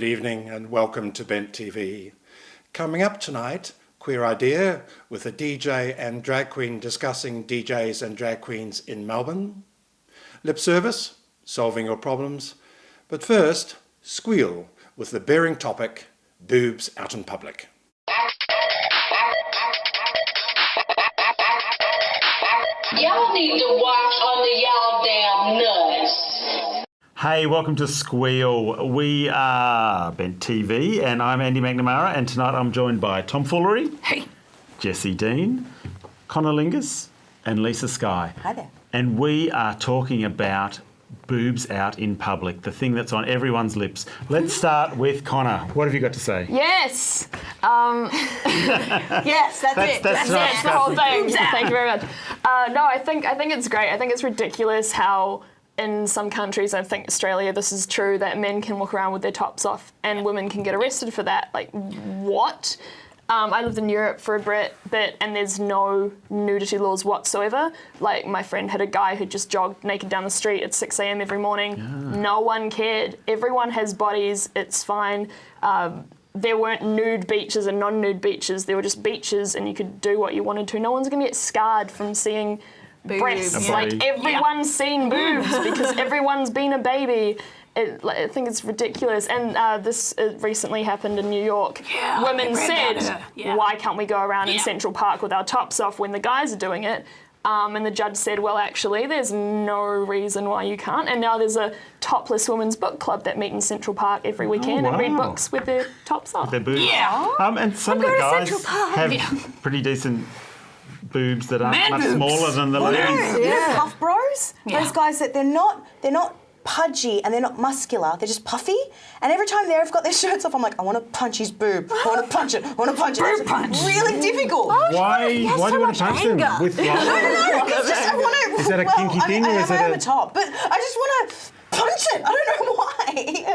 Good evening and welcome to Bent TV. Coming up tonight, Queer Idea with a DJ and drag queen discussing DJs and drag queens in Melbourne. Lip Service, solving your problems. But first, Squeal with the bearing topic, boobs out in public. Y'all need to watch under y'all damn nuts. Hey, welcome to Squeal. We are Bent TV and I'm Andy McNamara, and tonight I'm joined by Tom Foolery. Hey. Jesse Dean, Connor Lingus and Lisa-Skye. Hi there. And we are talking about boobs out in public, the thing that's on everyone's lips. Let's start with Connor. What have you got to say? Yes. Yes, that's it. That's The whole thing. Thank you very much. No, I think it's great. I think it's ridiculous how in some countries, I think Australia, this is true, that men can walk around with their tops off and women can get arrested for that. Like, what? I lived in Europe for a bit and there's no nudity laws whatsoever. Like, my friend had a guy who just jogged naked down the street at 6 a.m. every morning. Yeah. No one cared. Everyone has bodies. It's fine. There weren't nude beaches and non-nude beaches. There were just beaches and you could do what you wanted to. No one's going to get scarred from seeing breasts. Like, everyone's seen boobs because everyone's been a baby. I think it's ridiculous. And this recently happened in New York. Yeah, Women said, why can't we go around in Central Park with our tops off when the guys are doing it? And the judge said, well, actually, there's no reason why you can't. And now there's a topless women's book club that meet in Central Park every weekend and read books with their tops off. With their boobs. Yeah. And some of the guys have pretty decent boobs that aren't much smaller than the ladies. You know, puff bros? Yeah. Those guys that they're not pudgy and they're not muscular, they're just puffy. And every time they've got their shirts off, I'm like, I want to punch his boob. I want to punch it. I want to punch it. Boob punch. Really difficult. Why do you want to punch them? With No, it's just I want to. Is that a kinky thing, or is it I am a top, but I just want to punch it. I don't know why.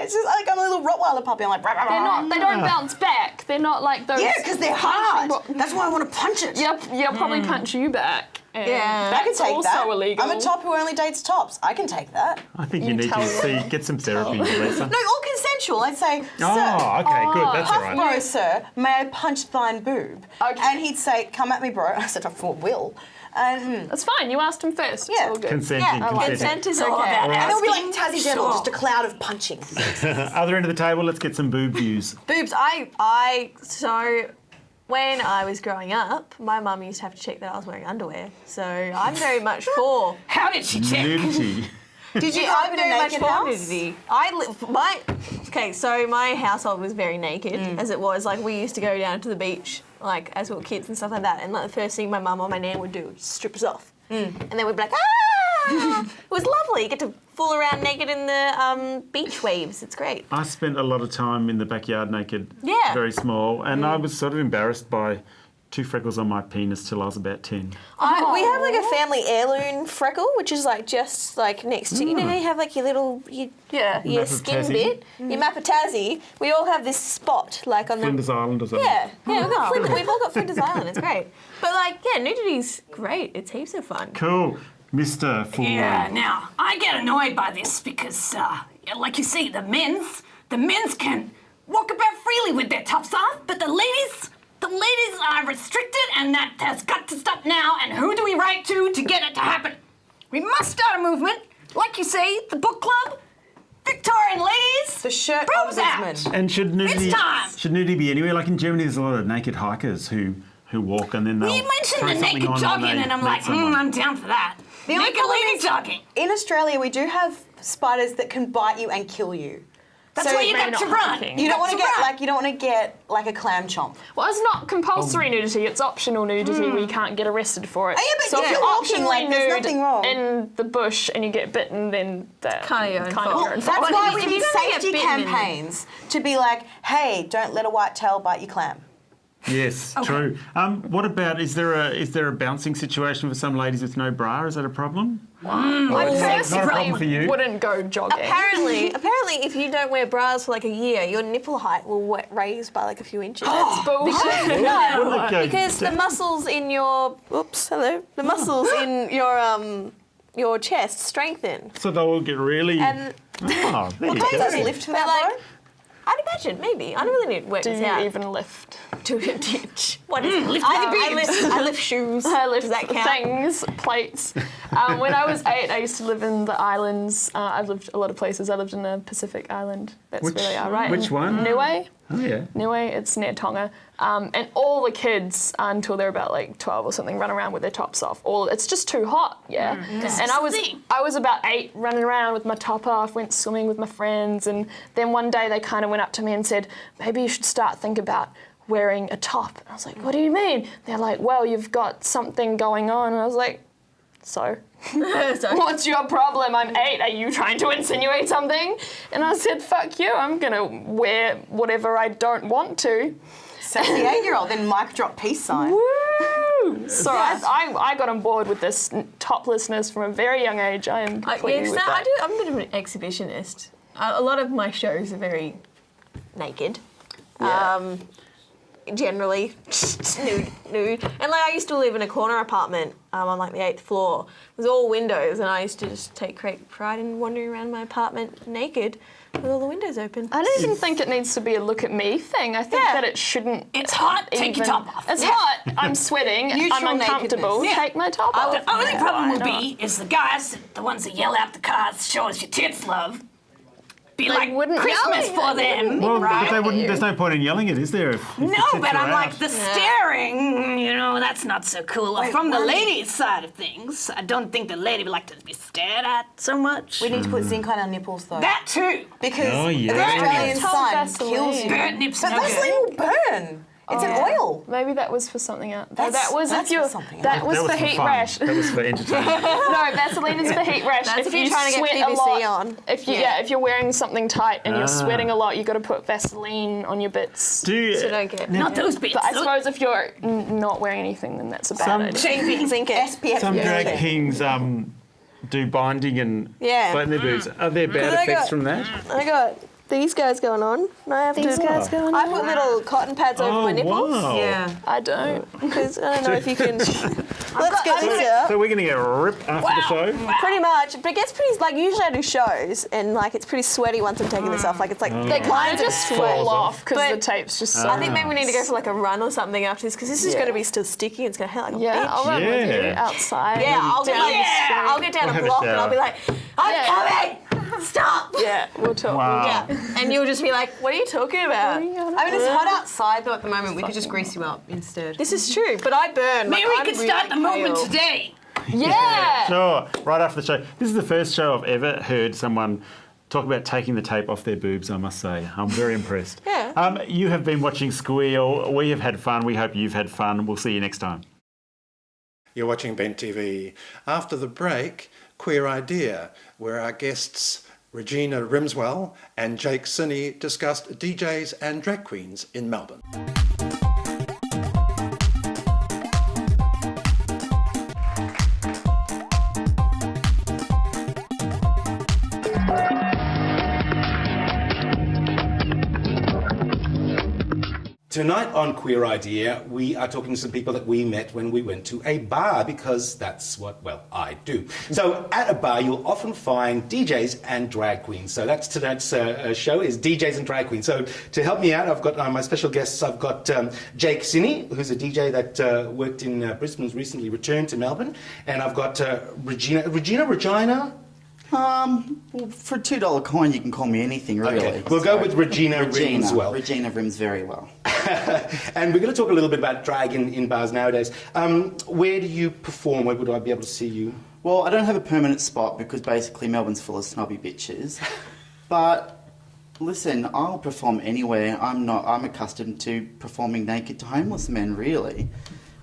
It's just like I'm a little Rottweiler puppy. I'm like, rah, rah, rah. They don't bounce back. They're not like those. Yeah, because they're hard. That's why I want to punch it. They'll probably punch you back. Yeah, I can take also that. Illegal. I'm a top who only dates tops. I can take that. I think you need to get some therapy, Lisa. No, all consensual. I'd say, sir. Oh, okay, good. That's all Puff right. bro, sir, may I punch thine boob? Okay. And he'd say, come at me, bro. I said, I will. And That's fine. You asked him first. Yeah. It's all good. Consenting. consent is all Okay. about. Right. And it'll be like Tassie Devil, just a cloud of punching. Other end of the table, let's get some boob views. Boobs. So when I was growing up, my mum used to have to check that I was wearing underwear. So I'm very much for. How did she check? Nudity. Did you I'm open a very much naked for house? nudity. So my household was very naked, as it was. Like, we used to go down to the beach, like, as we were kids and stuff like that. And like, the first thing my mum or my nan would do was strip us off. And then we'd be like, ah! It was lovely. You get to fool around naked in the beach waves. It's great. I spent a lot of time in the backyard naked, Yeah. very small, and I was sort of embarrassed by 2 freckles on my penis till I was about 10. We have like a family heirloom freckle, which is like just like next to, you know how you have like your little, your skin Mapatassi. bit, your Mapatassi. We all have this spot like on Flinders Island or something. we've all got Flinders Island, it's great. But like, yeah, nudity's great, it's heaps of fun. Cool. Mr. Foolery. Yeah, now, I get annoyed by this because, like you see, the men's can walk about freely with their tops off, but the ladies are restricted, and that has got to stop now. And who do we write to get it to happen? We must start a movement, like you say, the book club, Victorian ladies, The shirt boobs out. ombudsman. And should It's time. nudity be anywhere? Like in Germany, there's a lot of naked hikers who walk and then they'll You mentioned throw the something naked on jogging, they and I'm meet like, someone. I'm down for that. The only Naked problem lady is- jogging. In Australia, we do have spiders that can bite you and kill you. That's So why you maybe got to not run. hiking. You don't want to got get like a clam chomp. Well, it's not compulsory nudity, it's optional nudity where you can't get arrested for it. Oh, yeah, but so if if you're you're walking, like, optionally there's nude nothing wrong. in the bush and you get bitten, then that's Kind of your own fault. your own That's fault. why we If need you're gonna get safety bitten in it. campaigns to be like, hey, don't let a white tail bite your clam. Yes, true. What about, is there a bouncing situation for some ladies with no bra? Is that a problem? I not a personally problem for you. wouldn't go jogging. Apparently, if you don't wear bras for like a year, your nipple height will raise by like a few inches. That's bullshit. Wouldn't it go Because the down? muscles in your the muscles in your chest strengthen. So they will get really... And Oh, there you Does go. lift but that, like, bro? I'd imagine, maybe. I don't really need to work Do this you out. even lift? What is lift I lift shoes. I lift Does that count? things, plates. When I was 8, I used to live in the islands. I've lived a lot of places. I lived in a Pacific island. That's where they are, right? Which one? Niue. Oh, yeah. Niue, it's near Tonga. And all the kids, until they're about like 12 or something, run around with their tops off. It's just too hot, yeah. And I was about 8, running around with my top off, went swimming with my friends, and then one day they kind of went up to me and said, maybe you should start thinking about wearing a top. And I was like, what do you mean? They're like, well, you've got something going on. And I was like, so? What's your problem? I'm 8. Are you trying to insinuate something? And I said, fuck you. I'm going to wear whatever I don't want to. 78-year-old, then mic drop peace sign. Woo! So I got on board with this toplessness from a very young age. I am completely with that. I'm a bit of an exhibitionist. A lot of my shows are very naked. Yeah. Generally, nude. And like I used to live in a corner apartment on like the 8th floor. It was all windows, and I used to just take great pride in wandering around my apartment naked with all the windows open. I don't even think it needs to be a look at me thing. I think that it shouldn't. It's hot. Take your top off. It's hot. I'm sweating. I'm uncomfortable. Yeah. Take my top off. The only problem would be is the guys, the ones that yell out the cars, show us your tits, love. Be like wouldn't Christmas yell. for them, Well, right? but they wouldn't, there's no point in yelling it, is there? If No, the tits but are I'm out? like, the staring, that's not so cool. From the ladies' side of things, I don't think the lady would like to be stared at so much. We need to put zinc on our nipples, though. That too. Because Oh, yeah. the Australian Top sun Vaseline. kills you. Burnt nips But no Vaseline good. will burn. It's an oil. Maybe that was for something else. That's for something That else. was That for heat fun. rash. That was for entertainment. No, Vaseline is for heat rash. That's if you're you trying to get sweat a PVC lot, on. If you're wearing something tight and you're sweating a lot, you got to put Vaseline on your bits. Do you, So don't get Not those bits. But I suppose if you're not wearing anything, then that's a bad Some- idea. zinc it. SPF. some drag 50. kings do binding and Yeah. flatten their boobs. Are there bad I effects got- from that? I got these guys going on. I have guys going I put little cotton pads over my nipples. Wow. Yeah. I don't. Because I don't know if you can. Let's get this out. So we're going to get ripped after the show? Pretty much, but it gets pretty. Like usually I do shows, and like it's pretty sweaty once I'm taking this off. Like it's like They kind of just fall off because But the tape's just so. I think maybe we need to go for like a run or something after this, because this is Yeah. going to be still sticky. It's going to hurt like a Yeah, bitch. I'll run with you Yeah. outside. Yeah, I'll get down the street. I'll get down We'll a have a block and shower. I'll be like, I'm Yeah. coming. Stop. Yeah, we'll talk. Wow. Yeah, and you'll just be like, what are you talking about? I mean, it's hot outside, though, at the moment. We could just grease you up instead. This is true, but I burn. Maybe like, we I'm could really start the movement pale. today. Yeah. Sure. Right after the show. This is the first show I've ever heard someone talk about taking the tape off their boobs, I must say. I'm very impressed. Yeah. You have been watching Squeal. We have had fun. We hope you've had fun. We'll see you next time. You're watching Bent TV. After the break, Queer Idea, where our guests Regina Rimswell and Jake Cini discussed DJs and drag queens in Melbourne. Tonight on Queer Idea, we are talking to some people that we met when we went to a bar, because that's what, well, I do. So at a bar, you'll often find DJs and drag queens. So that's tonight's show, is DJs and drag queens. So to help me out, I've got my special guests. I've got Jake Cini, who's a DJ that worked in Brisbane, who's recently returned to Melbourne. And I've got Regina. Well, for a $2 coin, you can call me anything, really. Okay, we'll go with Regina Rimswell. Regina rims very well. And we're going to talk a little bit about drag in bars nowadays. Where do you perform? Where would I be able to see you? Well, I don't have a permanent spot because basically Melbourne's full of snobby bitches. But listen, I'll perform anywhere. I'm accustomed to performing naked to homeless men, really.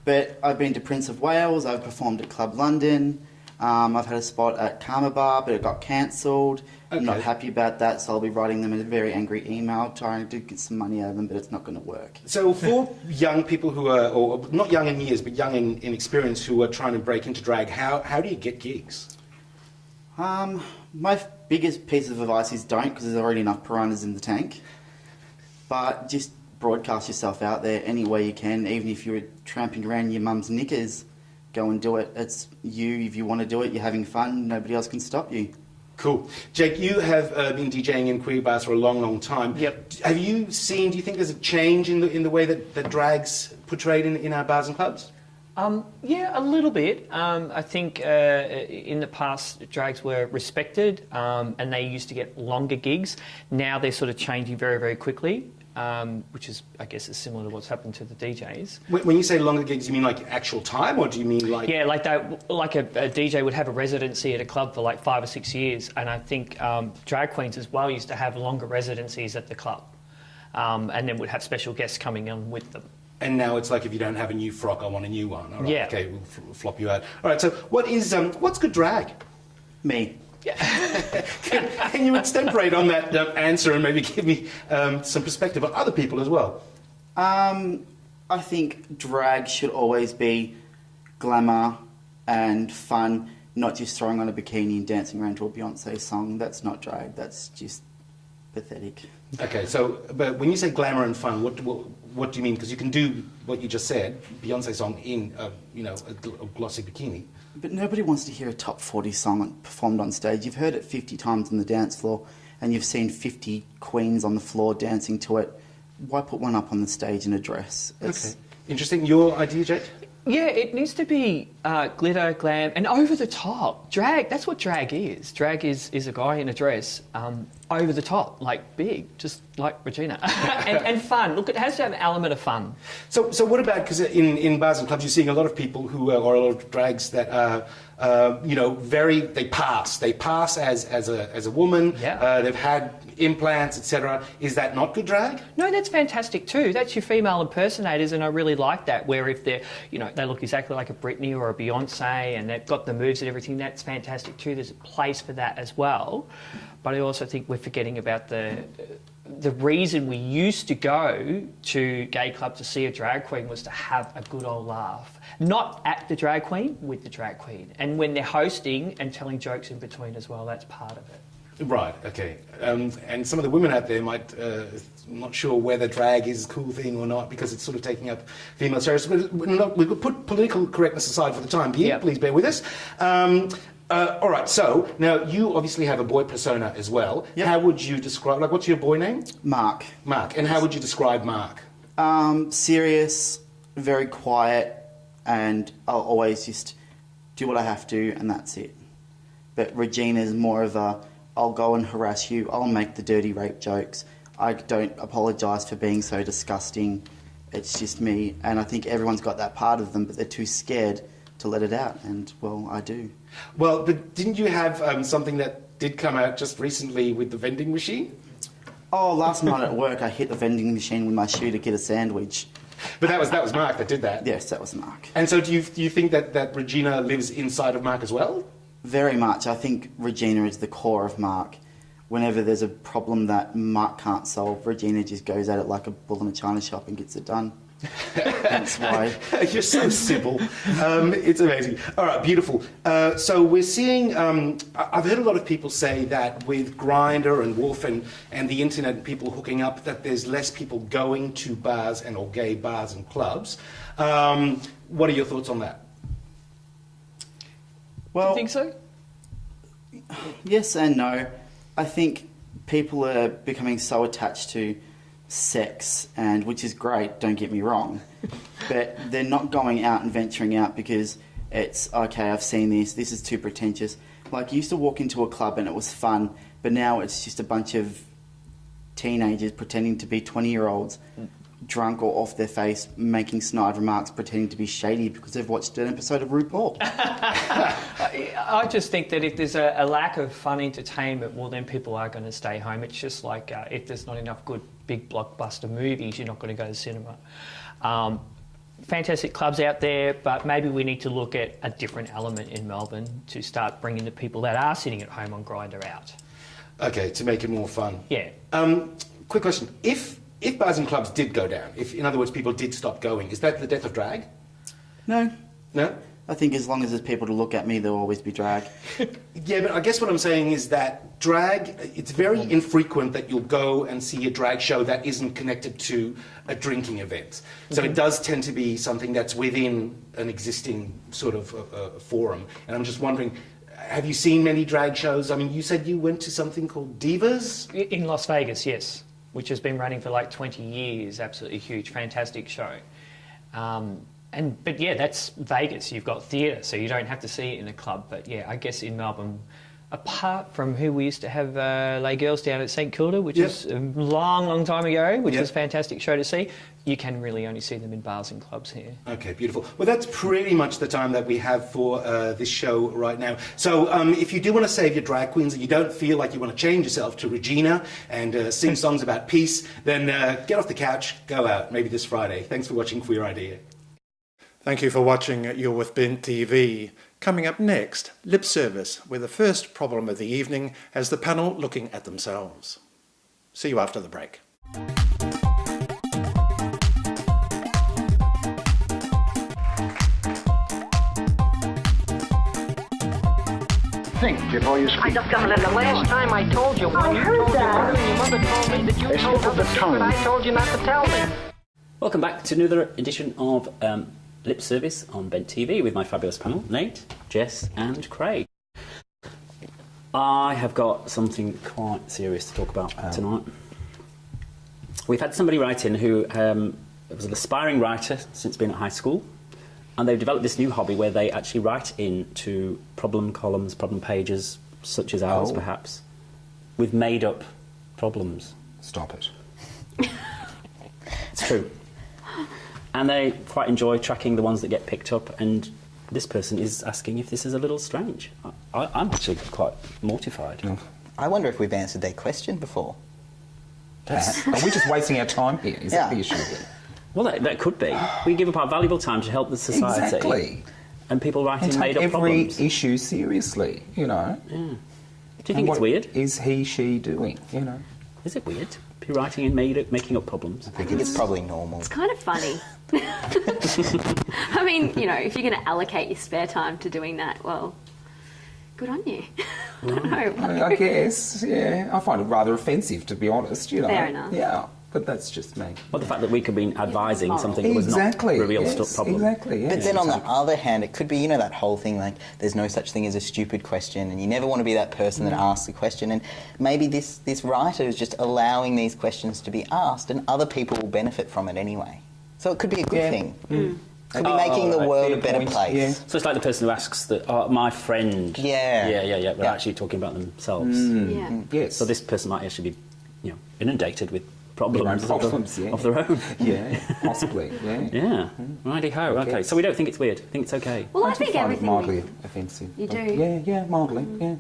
But I've been to Prince of Wales. I've performed at Club London. I've had a spot at Karma Bar, but it got cancelled. I'm not happy about that, so I'll be writing them a very angry email, trying to get some money out of them, but it's not going to work. So for young people who are, or not young in years, but young in experience, who are trying to break into drag, how do you get gigs? My biggest piece of advice is don't, because there's already enough piranhas in the tank. But just broadcast yourself out there any way you can, even if you're tramping around your mum's knickers. Go and do it. It's you. If you want to do it, you're having fun. Nobody else can stop you. Cool. Jake, you have been DJing in queer bars for a long, long time. Yep. Have you seen, do you think there's a change in the way that drag's portrayed in our bars and clubs? Yeah, a little bit. I think in the past, drags were respected and they used to get longer gigs. Now they're sort of changing very, very quickly, which is, I guess, is similar to what's happened to the DJs. When you say longer gigs, you mean like actual time, or do you mean like... Yeah, like a DJ would have a residency at a club for like 5 or 6 years, and I think drag queens as well used to have longer residencies at the club, and then would have special guests coming in with them. And now it's like, if you don't have a new frock, I want a new one. All right, Yeah. okay, we'll flop you out. All right, so what's good drag? Me. Can you extemporate on that answer and maybe give me some perspective on other people as well? I think drag should always be glamour and fun, not just throwing on a bikini and dancing around to a Beyonce song. That's not drag, that's just pathetic. Okay, so, but when you say glamour and fun, what do you mean? Because you can do what you just said, Beyonce song in a glossy bikini. But nobody wants to hear a top 40 song performed on stage. You've heard it 50 times on the dance floor, and you've seen 50 queens on the floor dancing to it. Why put one up on the stage in a dress? Okay. Interesting. Your idea, Jake? Yeah, it needs to be glitter, glam, and over the top. Drag, that's what drag is. Drag is a guy in a dress, over the top, like big, just like Regina. and fun. Look, it has to have an element of fun. So what about, because in bars and clubs you're seeing a lot of people who are, or a lot of drags that are, they pass. They pass as a woman. Yeah. They've had implants, etc. Is that not good drag? No, that's fantastic too. That's your female impersonators, and I really like that. Where if they're, they look exactly like a Britney or a Beyonce, and they've got the moves and everything, that's fantastic too. There's a place for that as well. But I also think we're forgetting about the reason we used to go to gay clubs to see a drag queen was to have a good old laugh. Not at the drag queen, with the drag queen. And when they're hosting and telling jokes in between as well, that's part of it. Right, okay. And some of the women out there might, not sure whether drag is a cool thing or not, because it's sort of taking up female stereotypes. We'll put political correctness aside for the time being. Yep. Please bear with us. All right, so now you obviously have a boy persona as well. Yep. How would you describe, what's your boy name? Mark. Mark. And how would you describe Mark? Serious, very quiet, and I'll always just do what I have to, and that's it. But Regina's more of a, I'll go and harass you, I'll make the dirty rape jokes. I don't apologise for being so disgusting. It's just me, and I think everyone's got that part of them, but they're too scared to let it out, and, well, I do. Well, but didn't you have something that did come out just recently with the vending machine? Oh, last night at work I hit the vending machine with my shoe to get a sandwich. But that was Mark that did that? Yes, that was Mark. And so do you think that Regina lives inside of Mark as well? Very much. I think Regina is the core of Mark. Whenever there's a problem that Mark can't solve, Regina just goes at it like a bull in a china shop and gets it done. That's why. You're so simple. It's amazing. All right, beautiful. So we're seeing, I've heard a lot of people say that with Grindr and Wolf and the internet and people hooking up, that there's less people going to bars or gay bars and clubs. What are your thoughts on that? Well, Do you think so? yes and no. I think people are becoming so attached to sex, and which is great, don't get me wrong, but they're not going out and venturing out because it's, okay, I've seen this is too pretentious. Like, you used to walk into a club and it was fun, but now it's just a bunch of teenagers pretending to be 20-year-olds, drunk or off their face, making snide remarks, pretending to be shady because they've watched an episode of RuPaul. I just think that if there's a lack of fun entertainment, well, then people are going to stay home. It's just like if there's not enough good big blockbuster movies, you're not going to go to the cinema. Fantastic clubs out there, but maybe we need to look at a different element in Melbourne to start bringing the people that are sitting at home on Grindr out. Okay, to make it more fun. Yeah. Quick question. If bars and clubs did go down, if, in other words, people did stop going, is that the death of drag? No. No? I think as long as there's people to look at me, there'll always be drag. Yeah, but I guess what I'm saying is that drag, it's very infrequent that you'll go and see a drag show that isn't connected to a drinking event. So it does tend to be something that's within an existing sort of forum. And I'm just wondering, have you seen many drag shows? I mean, you said you went to something called Divas? In Las Vegas, yes, which has been running for like 20 years. Absolutely huge, fantastic show. But yeah, that's Vegas. You've got theatre, so you don't have to see it in a club. But yeah, I guess in Melbourne, apart from who we used to have lay girls down at St Kilda, which is a long time ago, which was a fantastic show to see, you can really only see them in bars and clubs here. Okay, beautiful. Well, that's pretty much the time that we have for this show right now. So if you do want to save your drag queens and you don't feel like you want to change yourself to Regina and sing songs about peace, then get off the couch, go out, maybe this Friday. Thanks for watching Queer Idea. Thank you for watching You're With Ben TV. Coming up next, lip service, where the first problem of the evening has the panel looking at themselves. See you after the break. Think before you speak. I just got the last time I told you. I heard that. Your mother told me that you told her the secret. I told you not to tell me. Welcome back to another edition of Lip Service on Bent TV with my fabulous panel, Nate, Jess and Craig. I have got something quite serious to talk about tonight. We've had somebody write in who was an aspiring writer since being at high school, and they've developed this new hobby where they actually write into problem columns, problem pages, such as ours perhaps, with made-up problems. Stop it. It's true. And they quite enjoy tracking the ones that get picked up, and this person is asking if this is a little strange. I'm actually quite mortified. I wonder if we've answered their question before. Are we just wasting our time here? Is that the issue? Well, that could be. We give up our valuable time to help the society. Exactly. And people writing and made-up problems. every issue seriously, you know. Yeah. Do you think it's weird? Is he, she doing, you know? Is it weird? Be writing and making up problems? I think it's probably normal. It's kind of funny. I mean, you know, if you're going to allocate your spare time to doing that, well, good on you. I don't know. I guess, yeah. I find it rather offensive, to be honest, you know. Fair enough. Yeah, but that's just me. Well, the fact that we could be advising something that was not a real problem. Exactly, yes. But then on the other hand, it could be, you know, that whole thing like there's no such thing as a stupid question, and you never want to be that person that asks the question, and maybe this writer is just allowing these questions to be asked, and other people will benefit from it anyway. So it could be a good thing. Could be making the world a better place. Yeah. So it's like the person who asks that, my friend. Yeah. They're actually talking about themselves. Yes. So this person might actually be, you know, inundated with problems of their own. Yeah, possibly. Yeah. Yeah. Righty-ho. Okay. So we don't think it's weird. I think it's okay. Well, I think find everything... it mildly offensive. You do? Yeah, mildly, yeah.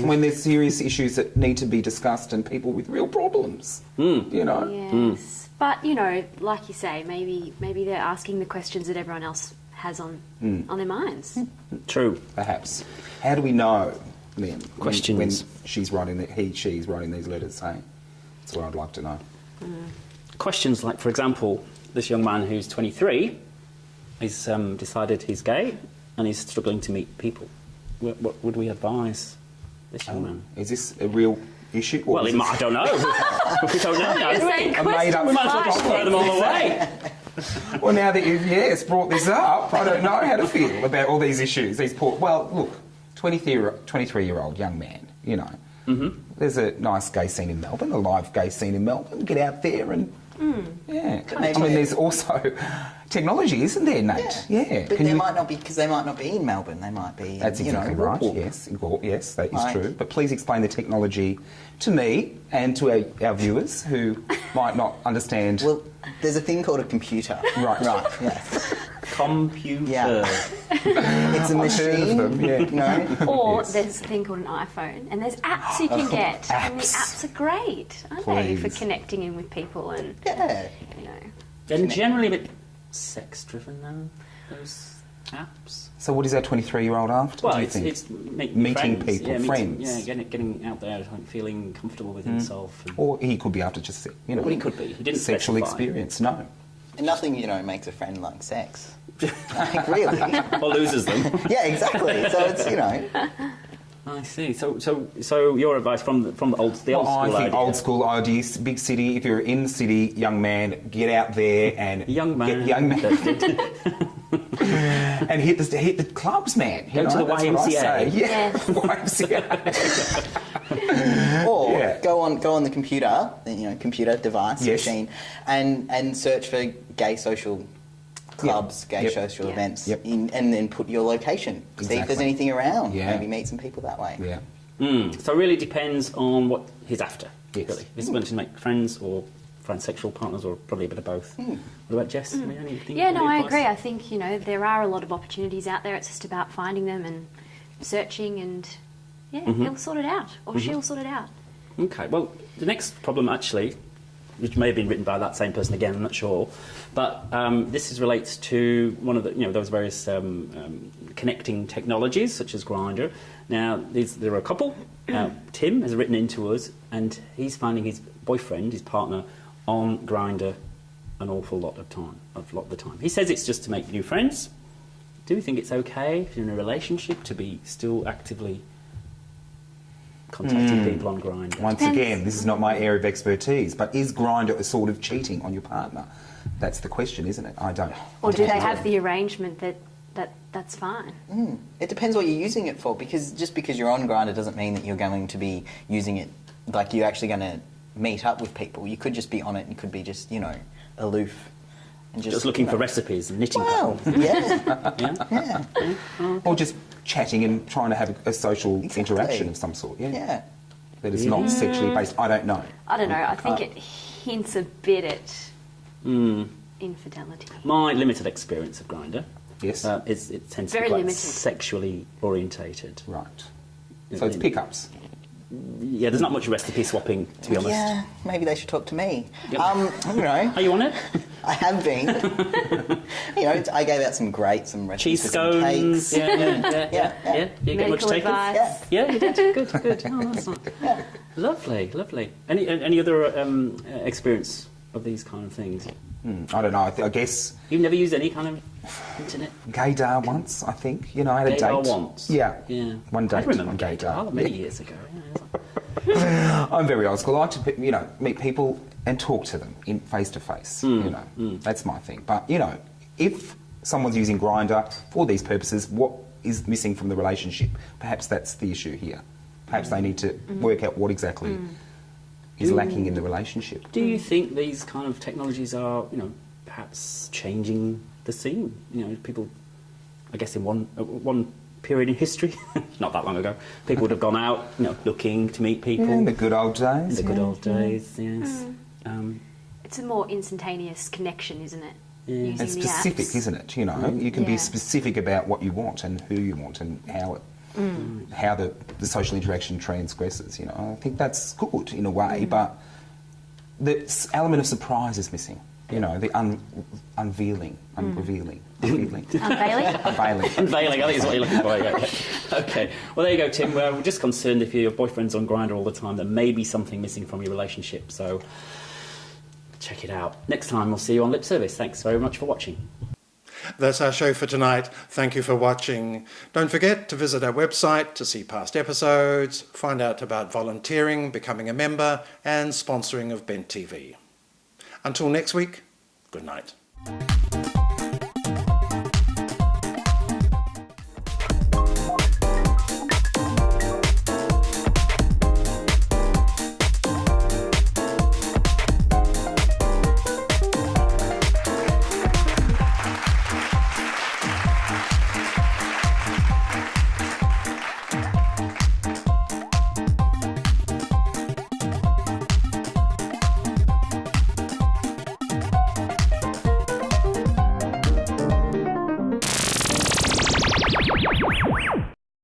When there's serious issues that need to be discussed and people with real problems, you know. Yes. But, you know, like you say, maybe they're asking the questions that everyone else has on their minds. True. Perhaps. How do we know, then, questions when she's writing, she's writing these letters saying? That's what I'd like to know. Questions like, for example, this young man who's 23, he's decided he's gay and he's struggling to meet people. What would we advise this young man? Is this a real issue? Well, I don't know. We don't know. We might as well just throw them all away. Well, now that you've brought this up, I don't know how to feel about all these issues. Well, look, 23-year-old young man, you know. There's a nice gay scene in Melbourne, a live gay scene in Melbourne. Get out there and I mean, there's also technology, isn't there, Nate? Yeah. But they might not be, because they might not be in Melbourne. They might be. That's exactly right. Yes, that is true. But please explain the technology to me and to our viewers who might not understand. Well, there's a thing called a computer. Right. Yeah. Computer. Yeah. It's a machine. No. Or there's a thing called an iPhone, and there's apps you can get, and the apps are great, aren't they, for connecting in with people and you know. And generally a bit sex-driven, though, those apps. So what is our 23-year-old after? Well, do you it's think? meeting friends. People, friends. Getting out there, feeling comfortable with himself. Or he could be after just, you know. Well, he could be. He didn't sexual specify. Experience. No. And nothing, you know, makes a friend like sex. Like, really. Or loses them. Yeah, exactly. So it's, you know. I see. So your advice from the old school I think idea. old school ideas, big city. If you're in the city, young man, get out there and young man. Get young man. and hit the clubs, man. Go to the that's what I say. YMCA. Yeah, YMCA. Or go on the computer, computer device, machine, and search for gay social clubs, gay social events, and then put your location. See if there's anything around. Maybe meet some people that way. Yeah. So it really depends on what he's after. Yes. Really, if he's wanting to make friends or find sexual partners, or probably a bit of both. What about Jess? Anything, yeah, no, I agree. I think there are a lot of opportunities out there. It's just about finding them and searching, and he'll sort it out, or she'll sort it out. Okay. Well, the next problem actually, which may have been written by that same person again, I'm not sure, but this relates to one of the those various connecting technologies such as Grindr. Now, there are a couple. Tim has written into us, and he's finding his boyfriend, his partner, on Grindr an awful lot of the time. He says it's just to make new friends. Do you think it's okay if you're in a relationship to be still actively contacting people on Grindr? Once again, this is not my area of expertise, but is Grindr a sort of cheating on your partner? That's the question, isn't it? I don't. Or do they have the arrangement that's fine? It depends what you're using it for, because just because you're on Grindr doesn't mean that you're going to be using it like you're actually going to meet up with people. You could just be on it, and you could be just, aloof. And just looking for recipes and knitting. Well, yeah. Or just chatting and trying to have a social interaction of some sort, That is not sexually based. I don't know. I don't know. I think it hints a bit at infidelity. My limited experience of Grindr, it tends to be Very quite limited. sexually orientated. Right. So it's pickups. Yeah, there's not much recipe swapping, to be honest. Yeah, maybe they should talk to me. Yep. Are you on it? I have been. I gave out some recipes cheese for scones. some cakes. Yeah. You get much taken? Yeah, you did. Good. Oh, that's nice. Lovely. Any other experience of these kind of things? I don't know. I guess you've never used any kind of internet. Gaydar once, I think. I had a date. Gaydar once. Yeah. I One date. remember on Gaydar many years ago. I'm very old school. I like to, meet people and talk to them in face to face. That's my thing. But if someone's using Grindr for these purposes, what is missing from the relationship? Perhaps that's the issue here. Perhaps they need to work out what exactly is lacking in the relationship. Do you think these kind of technologies are, perhaps changing the scene? People, I guess, in one period in history, not that long ago, people would have gone out, looking to meet people. In the good old days. Yes. It's a more instantaneous connection, isn't it? Yeah. Using It's the specific, apps. isn't it? You can be specific about what you want and who you want and how the social interaction transgresses. I think that's good in a way, but the element of surprise is missing. The unveiling, revealing. Unveiling? Unveiling, I think is what you're looking for. Yeah. Okay. Well, there you go, Tim. We're just concerned if your boyfriend's on Grindr all the time, there may be something missing from your relationship. So check it out. Next time, we'll see you on Lip Service. Thanks very much for watching. That's our show for tonight. Thank you for watching. Don't forget to visit our website to see past episodes, find out about volunteering, becoming a member, and sponsoring of Bent TV. Until next week, good night.